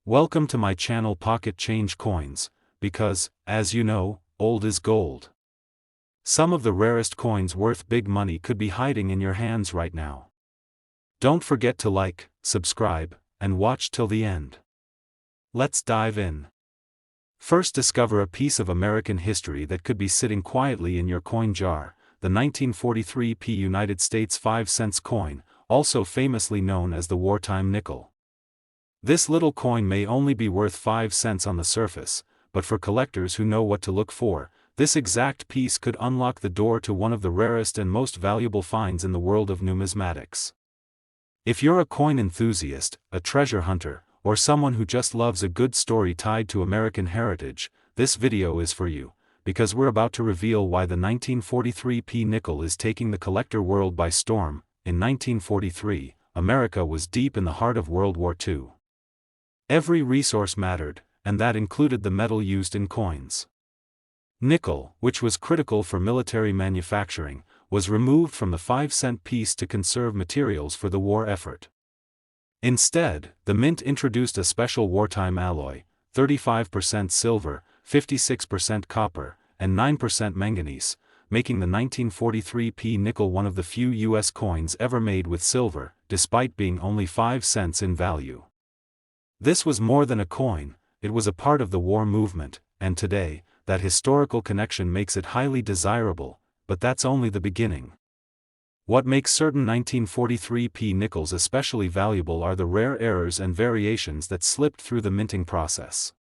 Welcome to my channel Pocket Change Coins, because, as you know, old is gold. Some of the rarest coins worth big money could be hiding in your hands right now. Don't forget to like, subscribe, and watch till the end. Let's dive in. First, discover a piece of American history that could be sitting quietly in your coin jar, the 1943 United States 5-cent coin, also famously known as the wartime nickel. This little coin may only be worth 5 cents on the surface, but for collectors who know what to look for, this exact piece could unlock the door to one of the rarest and most valuable finds in the world of numismatics. If you're a coin enthusiast, a treasure hunter, or someone who just loves a good story tied to American heritage, this video is for you, because we're about to reveal why the 1943 nickel is taking the collector world by storm. In 1943, America was deep in the heart of World War II. Every resource mattered, and that included the metal used in coins. Nickel, which was critical for military manufacturing, was removed from the 5-cent piece to conserve materials for the war effort. Instead, the mint introduced a special wartime alloy, 35% silver, 56% copper, and 9% manganese, making the 1943 nickel one of the few U.S. coins ever made with silver, despite being only 5 cents in value. This was more than a coin, it was a part of the war movement, and today, that historical connection makes it highly desirable, but that's only the beginning. What makes certain 1943 nickels especially valuable are the rare errors and variations that slipped through the minting process.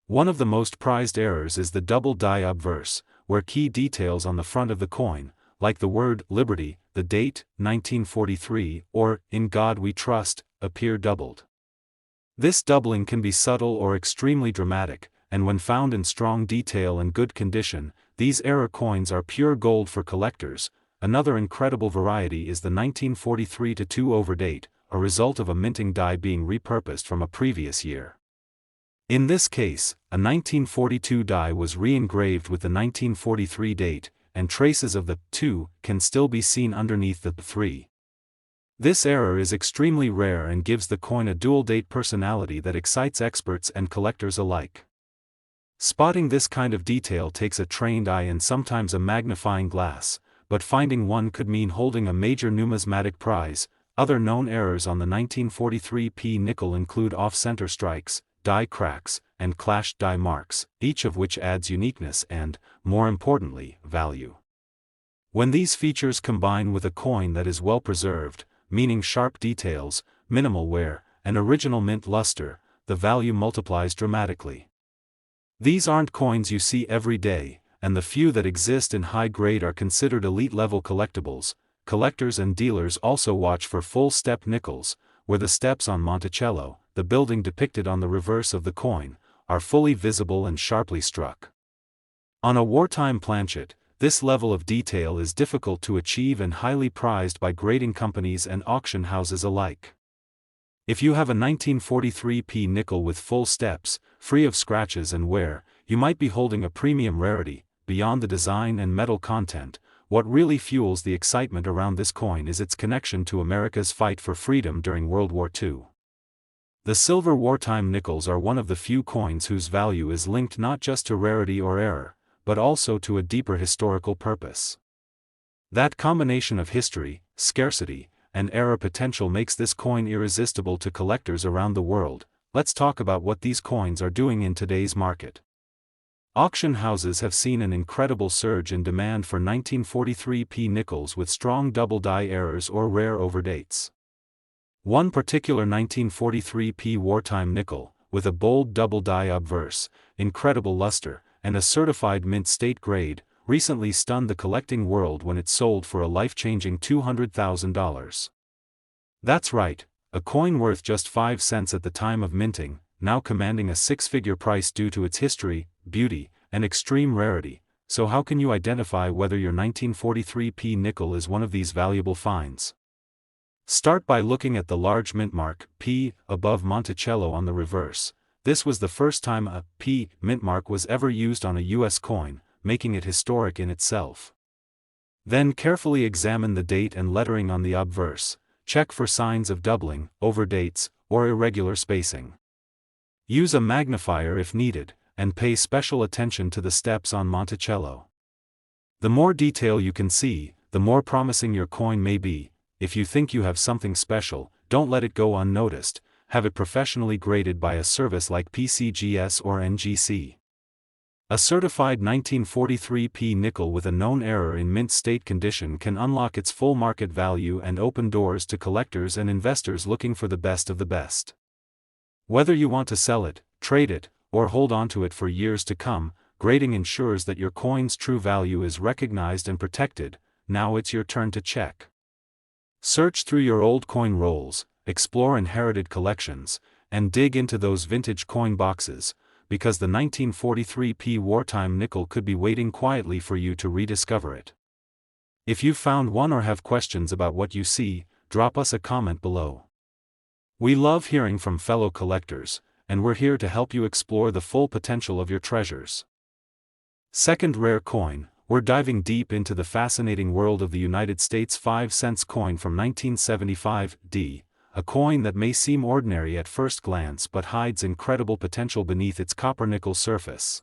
One of the most prized errors is the double die obverse, where key details on the front of the coin, like the word liberty, the date, 1943, or in God we trust, appear doubled. This doubling can be subtle or extremely dramatic, and when found in strong detail and good condition, these error coins are pure gold for collectors. Another incredible variety is the 1943-2 overdate, a result of a minting die being repurposed from a previous year. In this case, a 1942 die was re-engraved with the 1943 date, and traces of the 2 can still be seen underneath the 3. This error is extremely rare and gives the coin a dual-date personality that excites experts and collectors alike. Spotting this kind of detail takes a trained eye and sometimes a magnifying glass, but finding one could mean holding a major numismatic prize. Other known errors on the 1943 nickel include off-center strikes, die cracks, and clashed die marks, each of which adds uniqueness and, more importantly, value. When these features combine with a coin that is well preserved, meaning sharp details, minimal wear, and original mint luster, the value multiplies dramatically. These aren't coins you see every day, and the few that exist in high grade are considered elite-level collectibles. Collectors and dealers also watch for full step nickels, where the steps on Monticello, the building depicted on the reverse of the coin, are fully visible and sharply struck. On a wartime planchet, this level of detail is difficult to achieve and highly prized by grading companies and auction houses alike. If you have a 1943 nickel with full steps, free of scratches and wear, you might be holding a premium rarity. Beyond the design and metal content, what really fuels the excitement around this coin is its connection to America's fight for freedom during World War II. The silver wartime nickels are one of the few coins whose value is linked not just to rarity or error, but also to a deeper historical purpose. That combination of history, scarcity, and error potential makes this coin irresistible to collectors around the world. Let's talk about what these coins are doing in today's market. Auction houses have seen an incredible surge in demand for 1943 nickels with strong double die errors or rare overdates. One particular 1943 wartime nickel, with a bold double die obverse, incredible luster, and a certified mint state grade, recently stunned the collecting world when it sold for a life-changing $200,000. That's right, a coin worth just 5 cents at the time of minting, now commanding a six-figure price due to its history, beauty, and extreme rarity. So how can you identify whether your 1943 nickel is one of these valuable finds? Start by looking at the large mint mark, P, above Monticello on the reverse. This was the first time a P mint mark was ever used on a U.S. coin, making it historic in itself. Then carefully examine the date and lettering on the obverse. Check for signs of doubling, overdates, or irregular spacing. Use a magnifier if needed, and pay special attention to the steps on Monticello. The more detail you can see, the more promising your coin may be. If you think you have something special, don't let it go unnoticed. Have it professionally graded by a service like PCGS or NGC. A certified 1943p nickel with a known error in mint state condition can unlock its full market value and open doors to collectors and investors looking for the best of the best. Whether you want to sell it, trade it, or hold on to it for years to come, grading ensures that your coin's true value is recognized and protected. Now it's your turn to check. Search through your old coin rolls, explore inherited collections, and dig into those vintage coin boxes, because the 1943p wartime nickel could be waiting quietly for you to rediscover it. If you've found one or have questions about what you see, drop us a comment below. We love hearing from fellow collectors, and we're here to help you explore the full potential of your treasures. Second rare coin, we're diving deep into the fascinating world of the United States 5-cent coin from 1975D, a coin that may seem ordinary at first glance but hides incredible potential beneath its copper-nickel surface.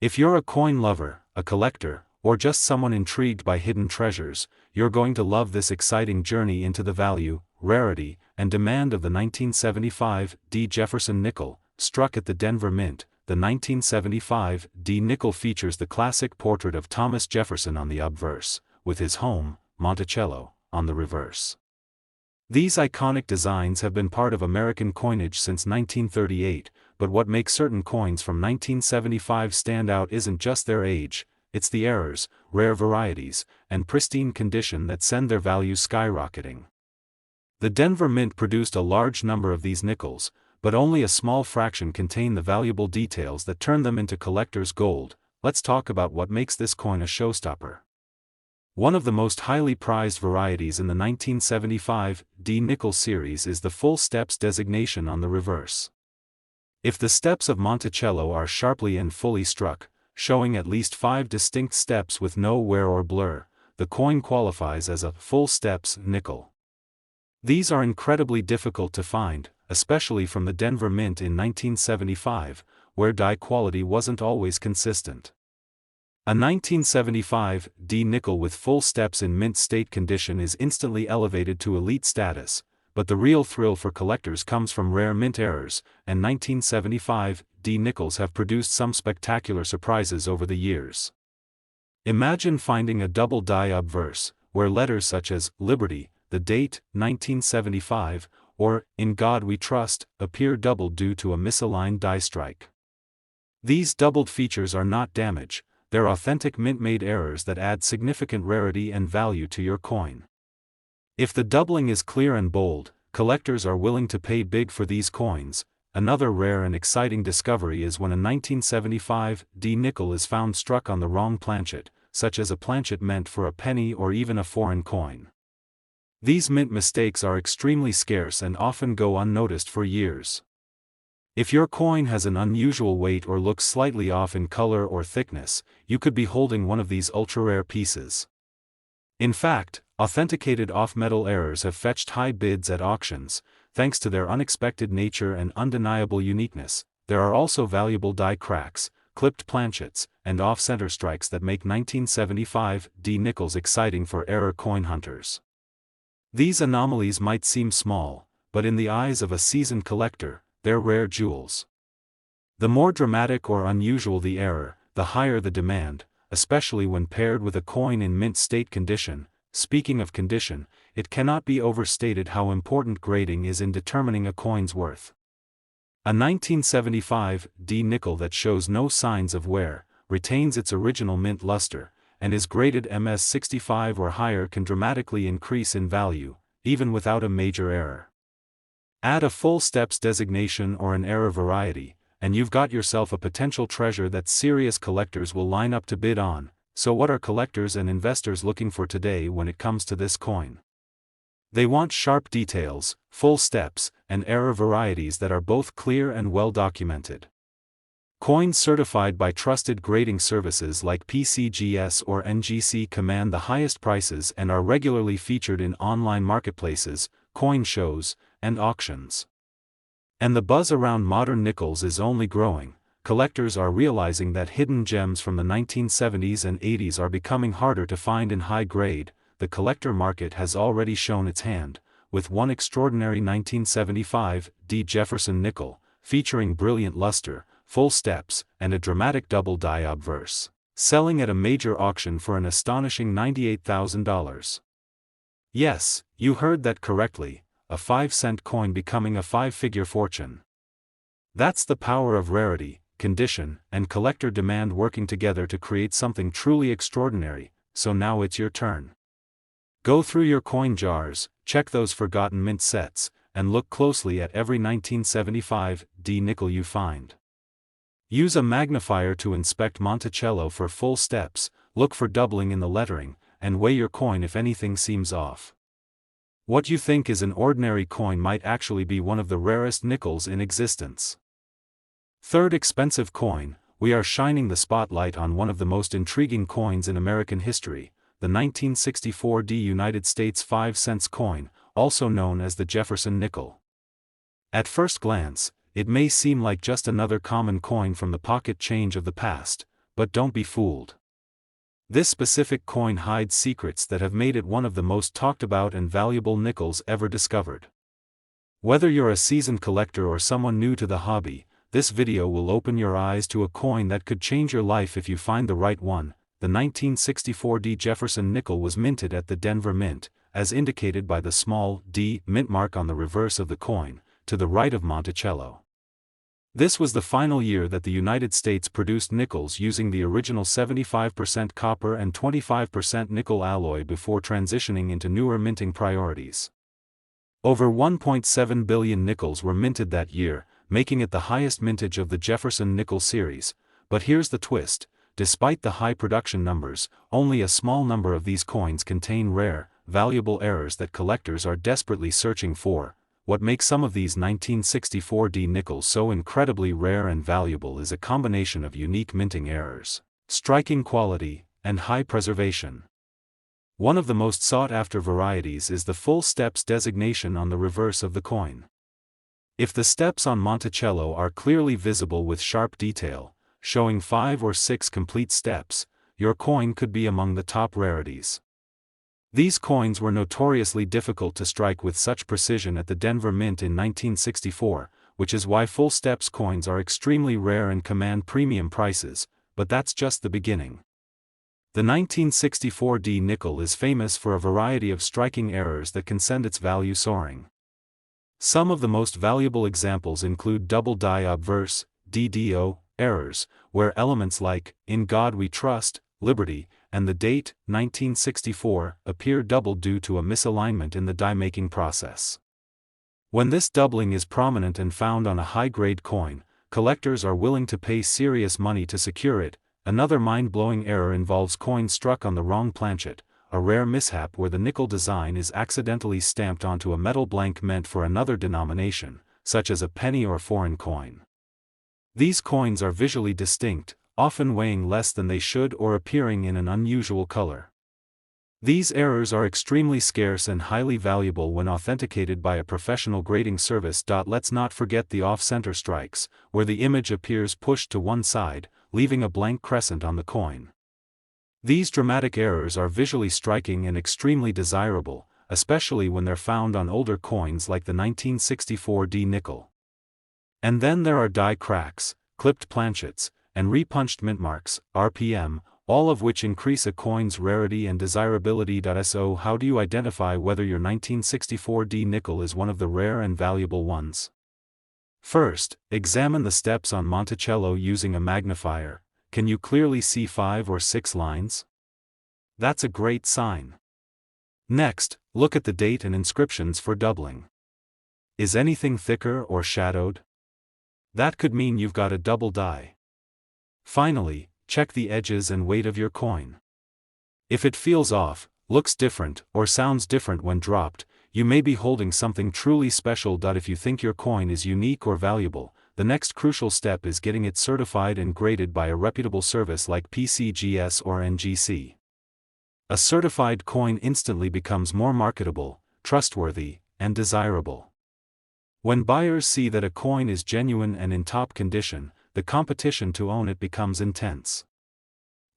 If you're a coin lover, a collector, or just someone intrigued by hidden treasures, you're going to love this exciting journey into the value, rarity, and demand of the 1975D Jefferson nickel, struck at the Denver Mint. The 1975D nickel features the classic portrait of Thomas Jefferson on the obverse, with his home, Monticello, on the reverse. These iconic designs have been part of American coinage since 1938, but what makes certain coins from 1975 stand out isn't just their age, it's the errors, rare varieties, and pristine condition that send their value skyrocketing. The Denver Mint produced a large number of these nickels, but only a small fraction contain the valuable details that turn them into collector's gold. Let's talk about what makes this coin a showstopper. One of the most highly prized varieties in the 1975D nickel series is the full steps designation on the reverse. If the steps of Monticello are sharply and fully struck, showing at least 5 distinct steps with no wear or blur, the coin qualifies as a full steps nickel. These are incredibly difficult to find, especially from the Denver Mint in 1975, where die quality wasn't always consistent. A 1975D nickel with full steps in mint state condition is instantly elevated to elite status, but the real thrill for collectors comes from rare mint errors, and 1975D nickels have produced some spectacular surprises over the years. Imagine finding a double die obverse, where letters such as Liberty, the date, 1975, or In God We Trust, appear doubled due to a misaligned die strike. These doubled features are not damage, they're authentic mint-made errors that add significant rarity and value to your coin. If the doubling is clear and bold, collectors are willing to pay big for these coins. Another rare and exciting discovery is when a 1975D nickel is found struck on the wrong planchet, such as a planchet meant for a penny or even a foreign coin. These mint mistakes are extremely scarce and often go unnoticed for years. If your coin has an unusual weight or looks slightly off in color or thickness, you could be holding one of these ultra-rare pieces. In fact, authenticated off-metal errors have fetched high bids at auctions, thanks to their unexpected nature and undeniable uniqueness. There are also valuable die cracks, clipped planchets, and off-center strikes that make 1975D nickels exciting for error coin hunters. These anomalies might seem small, but in the eyes of a seasoned collector, they're rare jewels. The more dramatic or unusual the error, the higher the demand, especially when paired with a coin in mint state condition. Speaking of condition, it cannot be overstated how important grading is in determining a coin's worth. A 1975D nickel that shows no signs of wear, retains its original mint luster, and is graded MS65 or higher can dramatically increase in value, even without a major error. Add a full steps designation or an error variety, and you've got yourself a potential treasure that serious collectors will line up to bid on. So what are collectors and investors looking for today when it comes to this coin? They want sharp details, full steps, and error varieties that are both clear and well documented. Coins certified by trusted grading services like PCGS or NGC command the highest prices and are regularly featured in online marketplaces, coin shows, and auctions. And the buzz around modern nickels is only growing. Collectors are realizing that hidden gems from the 1970s and 80s are becoming harder to find in high grade. The collector market has already shown its hand, with one extraordinary 1975 D. Jefferson nickel, featuring brilliant luster, full steps, and a dramatic double-die obverse, selling at a major auction for an astonishing $98,000. Yes, you heard that correctly, a 5-cent coin becoming a 5-figure fortune. That's the power of rarity, condition, and collector demand working together to create something truly extraordinary. So now it's your turn. Go through your coin jars, check those forgotten mint sets, and look closely at every 1975 D nickel you find. Use a magnifier to inspect Monticello for full steps, look for doubling in the lettering, and weigh your coin if anything seems off. What you think is an ordinary coin might actually be one of the rarest nickels in existence. Third expensive coin, we are shining the spotlight on one of the most intriguing coins in American history, the 1964 D United States 5-cent coin, also known as the Jefferson nickel. At first glance, it may seem like just another common coin from the pocket change of the past, but don't be fooled. This specific coin hides secrets that have made it one of the most talked about and valuable nickels ever discovered. Whether you're a seasoned collector or someone new to the hobby, this video will open your eyes to a coin that could change your life if you find the right one. The 1964 D. Jefferson nickel was minted at the Denver Mint, as indicated by the small D mint mark on the reverse of the coin, to the right of Monticello. This was the final year that the United States produced nickels using the original 75% copper and 25% nickel alloy before transitioning into newer minting priorities. Over 1.7 billion nickels were minted that year, making it the highest mintage of the Jefferson nickel series. But here's the twist: despite the high production numbers, only a small number of these coins contain rare, valuable errors that collectors are desperately searching for. What makes some of these 1964 D nickels so incredibly rare and valuable is a combination of unique minting errors, striking quality, and high preservation. One of the most sought-after varieties is the full steps designation on the reverse of the coin. If the steps on Monticello are clearly visible with sharp detail, showing 5 or 6 complete steps, your coin could be among the top rarities. These coins were notoriously difficult to strike with such precision at the Denver Mint in 1964, which is why full steps coins are extremely rare and command premium prices, but that's just the beginning. The 1964 D nickel is famous for a variety of striking errors that can send its value soaring. Some of the most valuable examples include double die obverse, DDO, errors, where elements like, "In God We Trust," "Liberty," and the date, 1964, appear doubled due to a misalignment in the die-making process. When this doubling is prominent and found on a high-grade coin, collectors are willing to pay serious money to secure it. Another mind-blowing error involves coins struck on the wrong planchet, a rare mishap where the nickel design is accidentally stamped onto a metal blank meant for another denomination, such as a penny or foreign coin. These coins are visually distinct, often weighing less than they should or appearing in an unusual color. These errors are extremely scarce and highly valuable when authenticated by a professional grading service. Let's not forget the off-center strikes, where the image appears pushed to one side, leaving a blank crescent on the coin. These dramatic errors are visually striking and extremely desirable, especially when they're found on older coins like the 1964 D nickel. And then there are die cracks, clipped planchets, and repunched mint marks, RPM, all of which increase a coin's rarity and desirability. So how do you identify whether your 1964 D nickel is one of the rare and valuable ones? First, examine the steps on Monticello using a magnifier. Can you clearly see 5 or 6 lines? That's a great sign. Next, look at the date and inscriptions for doubling. Is anything thicker or shadowed? That could mean you've got a double die. Finally, check the edges and weight of your coin. If it feels off, looks different, or sounds different when dropped, you may be holding something truly special. If you think your coin is unique or valuable, the next crucial step is getting it certified and graded by a reputable service like PCGS or NGC. A certified coin instantly becomes more marketable, trustworthy, and desirable. When buyers see that a coin is genuine and in top condition, the competition to own it becomes intense.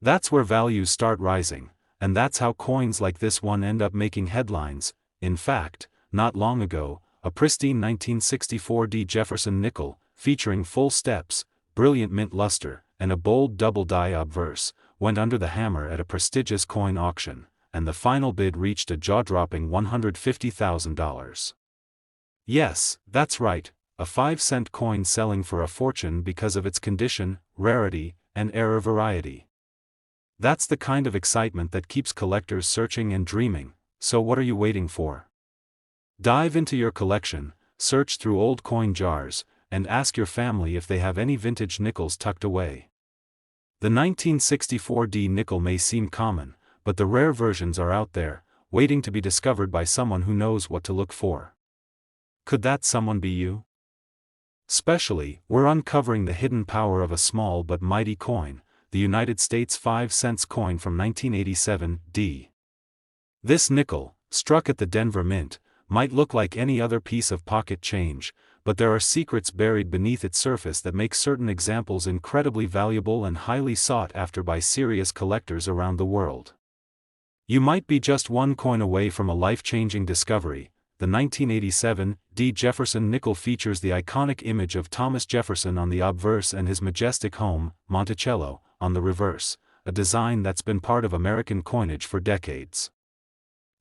That's where values start rising, and that's how coins like this one end up making headlines. In fact, not long ago, a pristine 1964 D. Jefferson nickel, featuring full steps, brilliant mint luster, and a bold double-die obverse, went under the hammer at a prestigious coin auction, and the final bid reached a jaw-dropping $150,000. Yes, that's right, a 5-cent coin selling for a fortune because of its condition, rarity, and era variety. That's the kind of excitement that keeps collectors searching and dreaming, so what are you waiting for? Dive into your collection, search through old coin jars, and ask your family if they have any vintage nickels tucked away. The 1964 D nickel may seem common, but the rare versions are out there, waiting to be discovered by someone who knows what to look for. Could that someone be you? Specially, we're uncovering the hidden power of a small but mighty coin, the United States 5-cent coin from 1987 D. This nickel, struck at the Denver Mint, might look like any other piece of pocket change, but there are secrets buried beneath its surface that make certain examples incredibly valuable and highly sought after by serious collectors around the world. You might be just one coin away from a life-changing discovery. The 1987 D. Jefferson nickel features the iconic image of Thomas Jefferson on the obverse and his majestic home, Monticello, on the reverse, a design that's been part of American coinage for decades.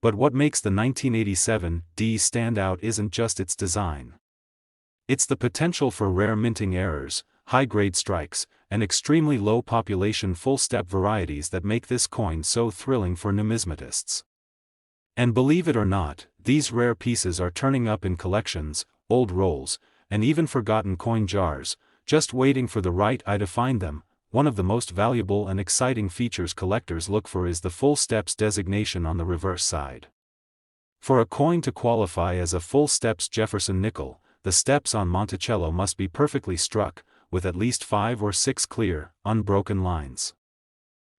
But what makes the 1987 D stand out isn't just its design. It's the potential for rare minting errors, high-grade strikes, and extremely low population full-step varieties that make this coin so thrilling for numismatists. And believe it or not, these rare pieces are turning up in collections, old rolls, and even forgotten coin jars, just waiting for the right eye to find them. One of the most valuable and exciting features collectors look for is the full steps designation on the reverse side. For a coin to qualify as a full Steps Jefferson nickel, the steps on Monticello must be perfectly struck, with at least 5 or 6 clear, unbroken lines.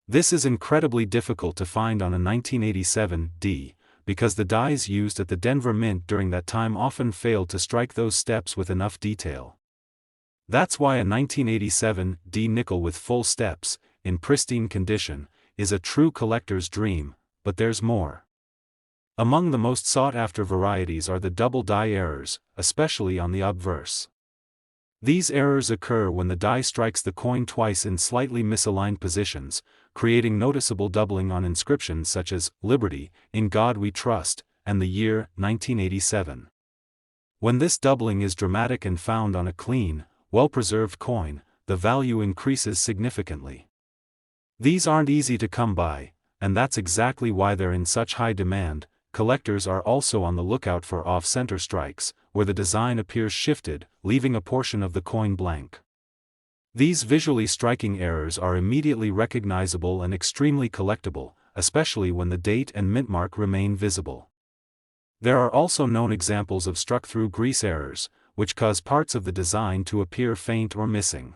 This is incredibly difficult to find on a 1987 D, because the dies used at the Denver Mint during that time often failed to strike those steps with enough detail. That's why a 1987 D nickel with full steps, in pristine condition, is a true collector's dream, but there's more. Among the most sought-after varieties are the double die errors, especially on the obverse. These errors occur when the die strikes the coin twice in slightly misaligned positions, creating noticeable doubling on inscriptions such as "Liberty, in God We Trust," and the year 1987. When this doubling is dramatic and found on a clean, well-preserved coin, the value increases significantly. These aren't easy to come by, and that's exactly why they're in such high demand. Collectors are also on the lookout for off-center strikes, where the design appears shifted, leaving a portion of the coin blank. These visually striking errors are immediately recognizable and extremely collectible, especially when the date and mint mark remain visible. There are also known examples of struck-through grease errors, which cause parts of the design to appear faint or missing.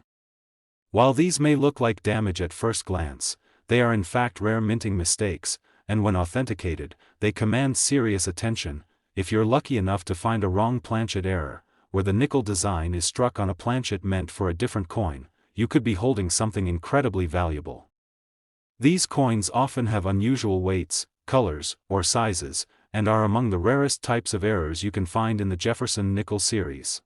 While these may look like damage at first glance, they are in fact rare minting mistakes, and when authenticated, they command serious attention. If you're lucky enough to find a wrong planchet error, where the nickel design is struck on a planchet meant for a different coin, you could be holding something incredibly valuable. These coins often have unusual weights, colors, or sizes, and are among the rarest types of errors you can find in the Jefferson nickel series.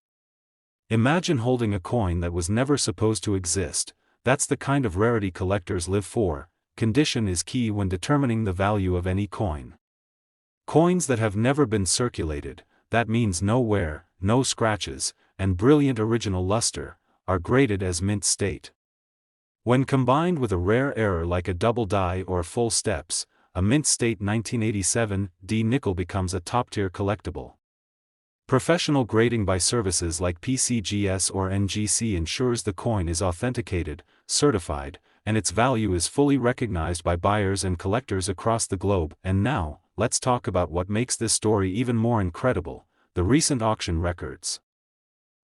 Imagine holding a coin that was never supposed to exist. That's the kind of rarity collectors live for. Condition is key when determining the value of any coin. Coins that have never been circulated, that means no wear, no scratches, and brilliant original luster, are graded as mint state. When combined with a rare error like a double die or full steps, a mint state 1987 D nickel becomes a top-tier collectible. Professional grading by services like PCGS or NGC ensures the coin is authenticated, certified, and its value is fully recognized by buyers and collectors across the globe. And now, let's talk about what makes this story even more incredible: the recent auction records.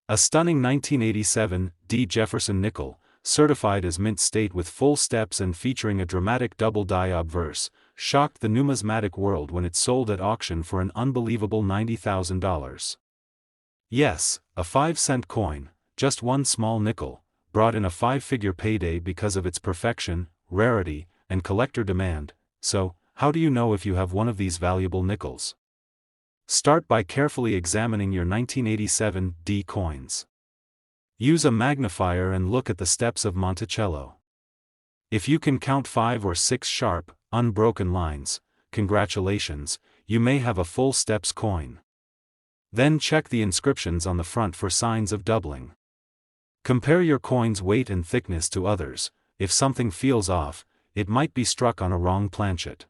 A stunning 1987 D. Jefferson nickel, certified as mint state with full steps and featuring a dramatic double die obverse, shocked the numismatic world when it sold at auction for an unbelievable $90,000. Yes, a 5-cent coin, just one small nickel, brought in a 5-figure payday because of its perfection, rarity, and collector demand. So, how do you know if you have one of these valuable nickels? Start by carefully examining your 1987 D coins. Use a magnifier and look at the steps of Monticello. If you can count 5 or 6 sharp, unbroken lines, congratulations, you may have a full steps coin. Then check the inscriptions on the front for signs of doubling. Compare your coin's weight and thickness to others. If something feels off, it might be struck on a wrong planchet.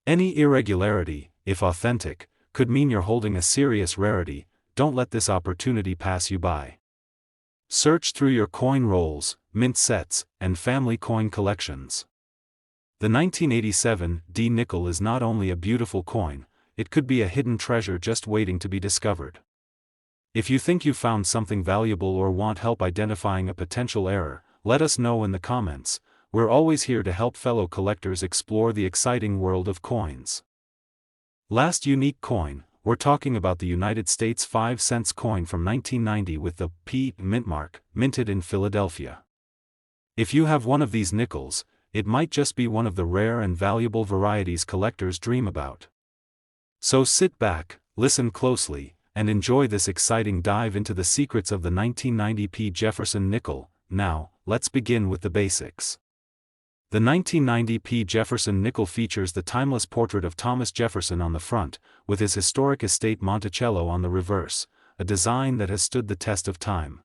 Any irregularity, if authentic, could mean you're holding a serious rarity. Don't let this opportunity pass you by. Search through your coin rolls, mint sets, and family coin collections. The 1987 D nickel is not only a beautiful coin, it could be a hidden treasure just waiting to be discovered. If you think you found something valuable or want help identifying a potential error, let us know in the comments. We're always here to help fellow collectors explore the exciting world of coins. Last unique coin, we're talking about the United States 5-cent coin from 1990 with the P mint mark, minted in Philadelphia. If you have one of these nickels, it might just be one of the rare and valuable varieties collectors dream about. So sit back, listen closely, and enjoy this exciting dive into the secrets of the 1990 P. Jefferson nickel. Now, let's begin with the basics. The 1990 P. Jefferson nickel features the timeless portrait of Thomas Jefferson on the front, with his historic estate Monticello on the reverse, a design that has stood the test of time.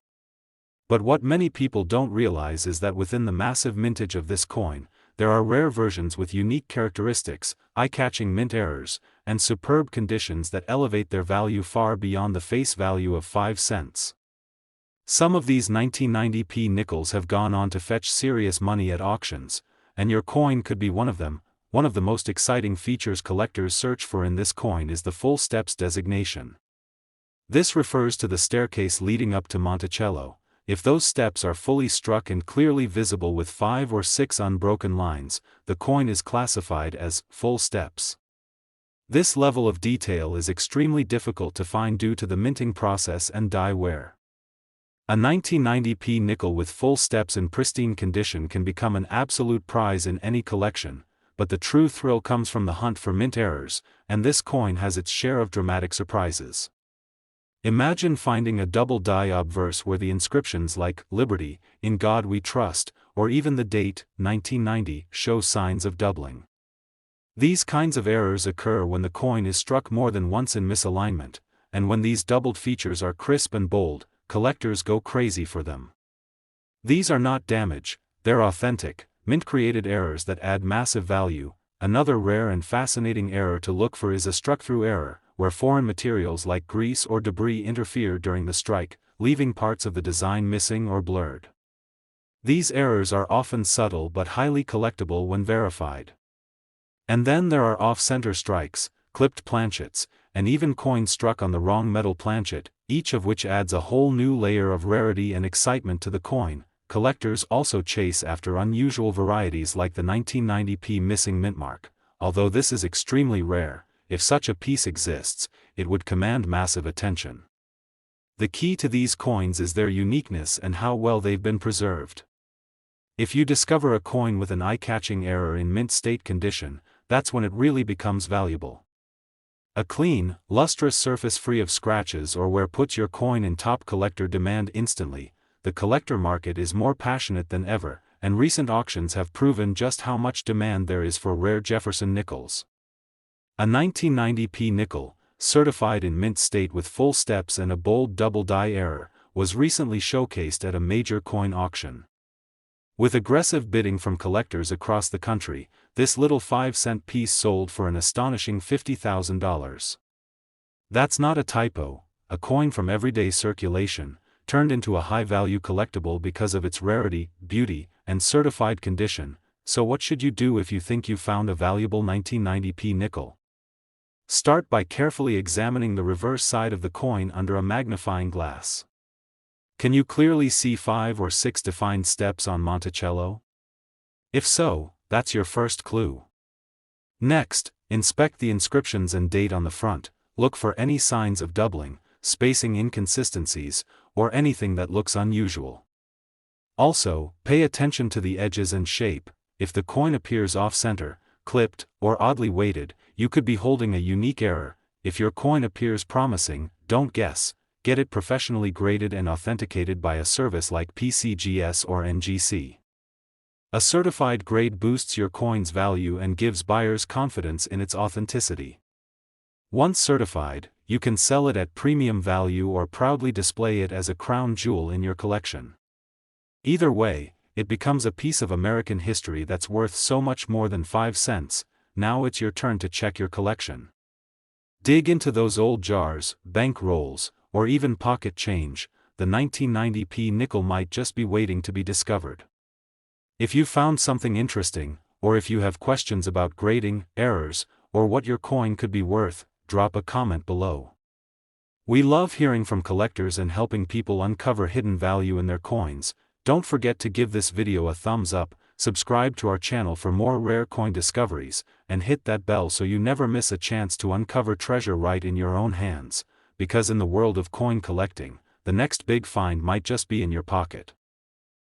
But what many people don't realize is that within the massive mintage of this coin, there are rare versions with unique characteristics, eye-catching mint errors, and superb conditions that elevate their value far beyond the face value of 5 cents. Some of these 1990 P nickels have gone on to fetch serious money at auctions, and your coin could be one of them. One of the most exciting features collectors search for in this coin is the full steps designation. This refers to the staircase leading up to Monticello. If those steps are fully struck and clearly visible with 5 or 6 unbroken lines, the coin is classified as full steps. This level of detail is extremely difficult to find due to the minting process and die wear. A 1990 P nickel with full steps in pristine condition can become an absolute prize in any collection, but the true thrill comes from the hunt for mint errors, and this coin has its share of dramatic surprises. Imagine finding a double die obverse where the inscriptions like "Liberty," "In God We Trust," or even the date, 1990, show signs of doubling. These kinds of errors occur when the coin is struck more than once in misalignment, and when these doubled features are crisp and bold, collectors go crazy for them. These are not damage, they're authentic, mint-created errors that add massive value. Another rare and fascinating error to look for is a struck-through error, where foreign materials like grease or debris interfere during the strike, leaving parts of the design missing or blurred. These errors are often subtle but highly collectible when verified. And then there are off-center strikes, clipped planchets, and even coins struck on the wrong metal planchet, each of which adds a whole new layer of rarity and excitement to the coin. Collectors also chase after unusual varieties like the 1990 P missing mint mark. Although this is extremely rare, if such a piece exists, it would command massive attention. The key to these coins is their uniqueness and how well they've been preserved. If you discover a coin with an eye-catching error in mint state condition, that's when it really becomes valuable. A clean, lustrous surface free of scratches or wear puts your coin in top collector demand instantly. The collector market is more passionate than ever, and recent auctions have proven just how much demand there is for rare Jefferson nickels. A 1990 P nickel, certified in mint state with full steps and a bold double die error, was recently showcased at a major coin auction. With aggressive bidding from collectors across the country, this little 5-cent piece sold for an astonishing $50,000. That's not a typo, a coin from everyday circulation, turned into a high-value collectible because of its rarity, beauty, and certified condition. So what should you do if you think you found a valuable 1990 P nickel? Start by carefully examining the reverse side of the coin under a magnifying glass. Can you clearly see 5 or 6 defined steps on Monticello? If so, that's your first clue. Next, inspect the inscriptions and date on the front. Look for any signs of doubling, spacing inconsistencies, or anything that looks unusual. Also, pay attention to the edges and shape. If the coin appears off-center, clipped, or oddly weighted, you could be holding a unique error. If your coin appears promising, don't guess. Get it professionally graded and authenticated by a service like PCGS or NGC. A certified grade boosts your coin's value and gives buyers confidence in its authenticity. Once certified, you can sell it at premium value or proudly display it as a crown jewel in your collection. Either way, it becomes a piece of American history that's worth so much more than 5 cents. Now it's your turn to check your collection. Dig into those old jars, bank rolls, or even pocket change. The 1990p nickel might just be waiting to be discovered. If you found something interesting, or if you have questions about grading, errors, or what your coin could be worth, drop a comment below. We love hearing from collectors and helping people uncover hidden value in their coins. Don't forget to give this video a thumbs up, subscribe to our channel for more rare coin discoveries, and hit that bell so you never miss a chance to uncover treasure right in your own hands, because in the world of coin collecting, the next big find might just be in your pocket.